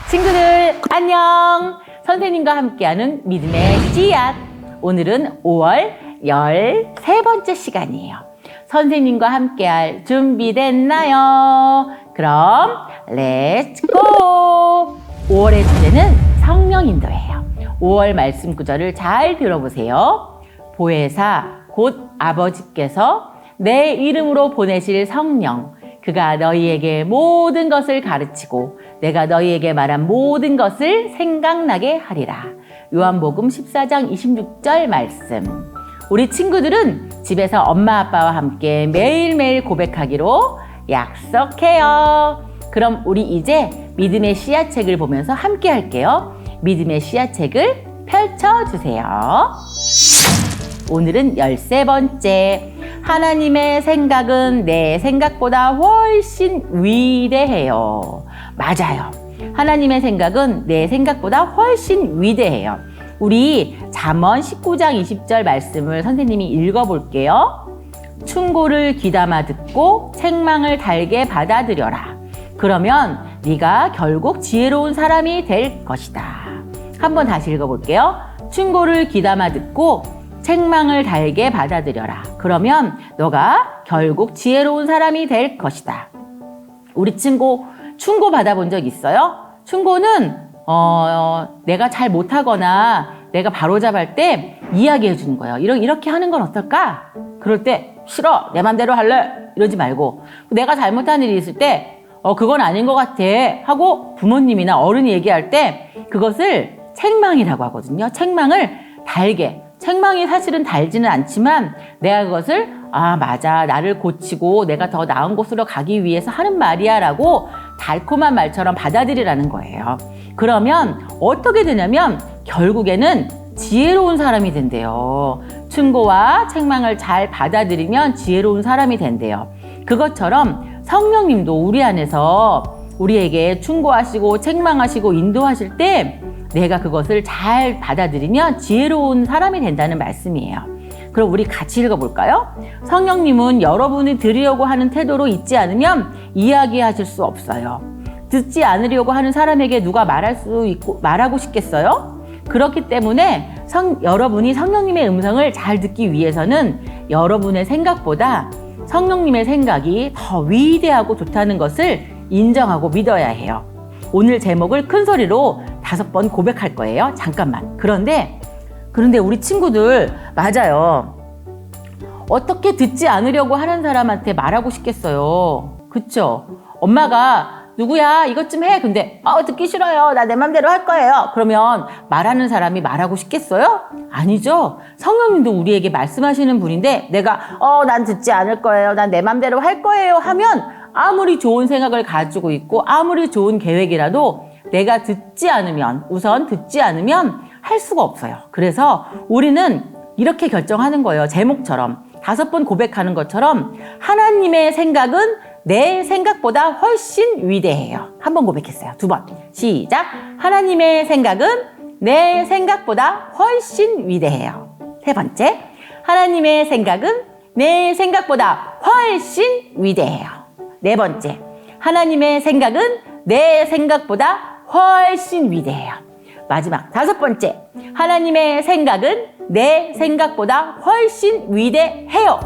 친구들 안녕. 선생님과 함께하는 믿음의 씨앗. 오늘은 5월 13번째 시간이에요. 선생님과 함께할 준비됐나요? 그럼 렛츠고! 5월의 주제는 성령 인도예요. 5월 말씀 구절을 잘 들어보세요. 보혜사 곧 아버지께서 내 이름으로 보내실 성령, 그가 너희에게 모든 것을 가르치고 내가 너희에게 말한 모든 것을 생각나게 하리라. 요한복음 14장 26절 말씀. 우리 친구들은 집에서 엄마 아빠와 함께 매일매일 고백하기로 약속해요. 그럼 우리 이제 믿음의 씨앗책을 보면서 함께 할게요. 믿음의 씨앗책을 펼쳐주세요. 오늘은 13번째. 하나님의 생각은 내 생각보다 훨씬 위대해요. 맞아요. 하나님의 생각은 내 생각보다 훨씬 위대해요. 우리 잠언 19장 20절 말씀을 선생님이 읽어볼게요. 충고를 귀담아 듣고 책망을 달게 받아들여라. 그러면 네가 결국 지혜로운 사람이 될 것이다. 한번 다시 읽어볼게요. 충고를 귀담아 듣고 책망을 달게 받아들여라. 그러면 너가 결국 지혜로운 사람이 될 것이다. 우리 친구 충고 받아본 적 있어요? 충고는 내가 잘 못하거나 내가 바로잡을 때 이야기해 주는 거예요. 이렇게 하는 건 어떨까? 그럴 때 싫어, 내 맘대로 할래 이러지 말고, 내가 잘못한 일이 있을 때 그건 아닌 것 같아 하고 부모님이나 어른이 얘기할 때 그것을 책망이라고 하거든요. 책망을 달게. 책망이 사실은 달지는 않지만 내가 그것을 맞아, 나를 고치고 내가 더 나은 곳으로 가기 위해서 하는 말이야 라고 달콤한 말처럼 받아들이라는 거예요. 그러면 어떻게 되냐면 결국에는 지혜로운 사람이 된대요. 충고와 책망을 잘 받아들이면 지혜로운 사람이 된대요. 그것처럼 성령님도 우리 안에서 우리에게 충고하시고 책망하시고 인도하실 때 내가 그것을 잘 받아들이면 지혜로운 사람이 된다는 말씀이에요. 그럼 우리 같이 읽어볼까요? 성령님은 여러분이 들으려고 하는 태도로 있지 않으면 이야기하실 수 없어요. 듣지 않으려고 하는 사람에게 누가 말하고 싶겠어요? 그렇기 때문에 여러분이 성령님의 음성을 잘 듣기 위해서는 여러분의 생각보다 성령님의 생각이 더 위대하고 좋다는 것을 인정하고 믿어야 해요. 오늘 제목을 큰 소리로 5번 고백할 거예요. 잠깐만. 그런데 우리 친구들 맞아요. 어떻게 듣지 않으려고 하는 사람한테 말하고 싶겠어요. 그쵸? 엄마가 누구야 이것 좀 해. 근데 듣기 싫어요. 나 내 맘대로 할 거예요. 그러면 말하는 사람이 말하고 싶겠어요? 아니죠. 성령님도 우리에게 말씀하시는 분인데 내가 난 듣지 않을 거예요. 난 내 맘대로 할 거예요 하면 아무리 좋은 생각을 가지고 있고 아무리 좋은 계획이라도 내가 우선 듣지 않으면 할 수가 없어요. 그래서 우리는 이렇게 결정하는 거예요. 제목처럼 5번 고백하는 것처럼 하나님의 생각은 내 생각보다 훨씬 위대해요. 한 번 고백했어요. 2번. 시작. 하나님의 생각은 내 생각보다 훨씬 위대해요. 3번째. 하나님의 생각은 내 생각보다 훨씬 위대해요. 4번째. 하나님의 생각은 내 생각보다 훨씬 위대해요. 마지막 5번째. 하나님의 생각은 내 생각보다 훨씬 위대해요.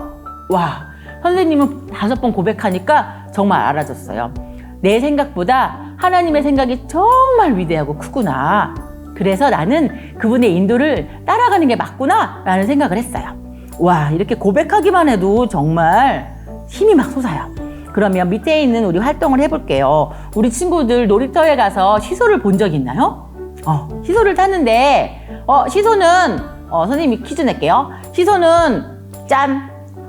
와, 선생님은 5번 고백하니까 정말 알아졌어요. 내 생각보다 하나님의 생각이 정말 위대하고 크구나. 그래서 나는 그분의 인도를 따라가는 게 맞구나 라는 생각을 했어요. 와, 이렇게 고백하기만 해도 정말 힘이 막 솟아요. 그러면 밑에 있는 우리 활동을 해볼게요. 우리 친구들 놀이터에 가서 시소를 본 적 있나요? 시소를 탔는데 시소는 선생님이 퀴즈 낼게요. 시소는 짠!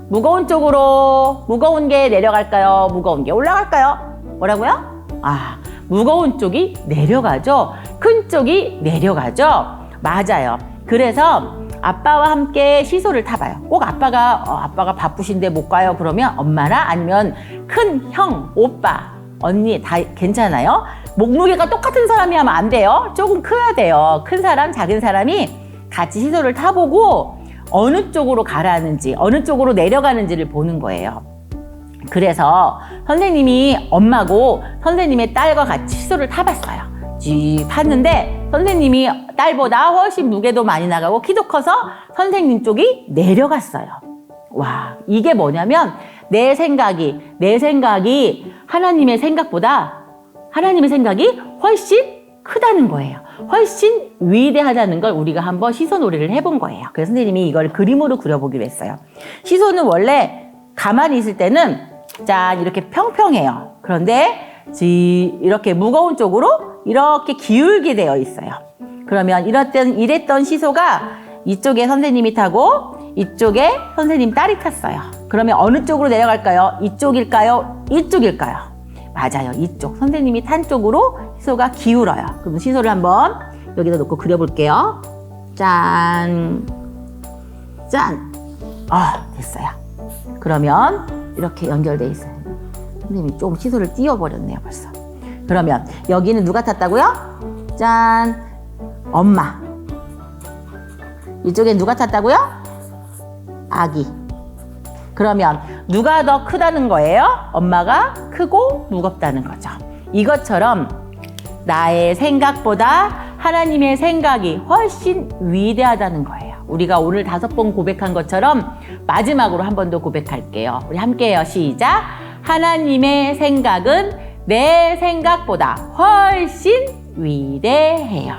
무거운 쪽으로 무거운 게 내려갈까요? 무거운 게 올라갈까요? 뭐라고요? 무거운 쪽이 내려가죠. 큰 쪽이 내려가죠. 맞아요. 그래서 아빠와 함께 시소를 타봐요. 꼭 아빠가 바쁘신데 못 가요. 그러면 엄마나 아니면 큰 형, 오빠, 언니 다 괜찮아요. 몸무게가 똑같은 사람이 하면 안 돼요. 조금 커야 돼요. 큰 사람, 작은 사람이 같이 시소를 타보고 어느 쪽으로 가라앉는지, 어느 쪽으로 내려가는지를 보는 거예요. 그래서 선생님이 엄마고 선생님의 딸과 같이 시소를 타봤어요. 봤는데 선생님이 딸보다 훨씬 무게도 많이 나가고 키도 커서 선생님 쪽이 내려갔어요. 와, 이게 뭐냐면 내 생각이 하나님의 생각이 훨씬 크다는 거예요. 훨씬 위대하다는 걸 우리가 한번 시소놀이를 해본 거예요. 그래서 선생님이 이걸 그림으로 그려보기로 했어요. 시소는 원래 가만히 있을 때는 짠 이렇게 평평해요. 그런데 이렇게 무거운 쪽으로 이렇게 기울게 되어 있어요. 그러면 이랬던 시소가 이쪽에 선생님이 타고 이쪽에 선생님 딸이 탔어요. 그러면 어느 쪽으로 내려갈까요? 이쪽일까요? 이쪽일까요? 맞아요. 이쪽. 선생님이 탄 쪽으로 시소가 기울어요. 그럼 시소를 한번 여기다 놓고 그려볼게요. 짠. 짠. 됐어요. 그러면 이렇게 연결돼 있어요. 선생님이 좀 시소를 띄워버렸네요, 벌써. 그러면 여기는 누가 탔다고요? 짠. 엄마. 이쪽엔 누가 탔다고요? 아기. 그러면 누가 더 크다는 거예요? 엄마가 크고 무겁다는 거죠. 이것처럼 나의 생각보다 하나님의 생각이 훨씬 위대하다는 거예요. 우리가 오늘 5번 고백한 것처럼 마지막으로 한 번 더 고백할게요. 우리 함께해요. 시작. 하나님의 생각은 내 생각보다 훨씬 위대해요.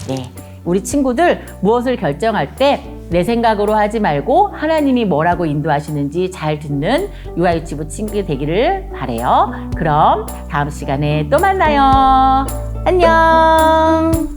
네, 우리 친구들 무엇을 결정할 때 내 생각으로 하지 말고 하나님이 뭐라고 인도하시는지 잘 듣는 유아유치부 친구들 되기를 바래요. 그럼 다음 시간에 또 만나요. 안녕.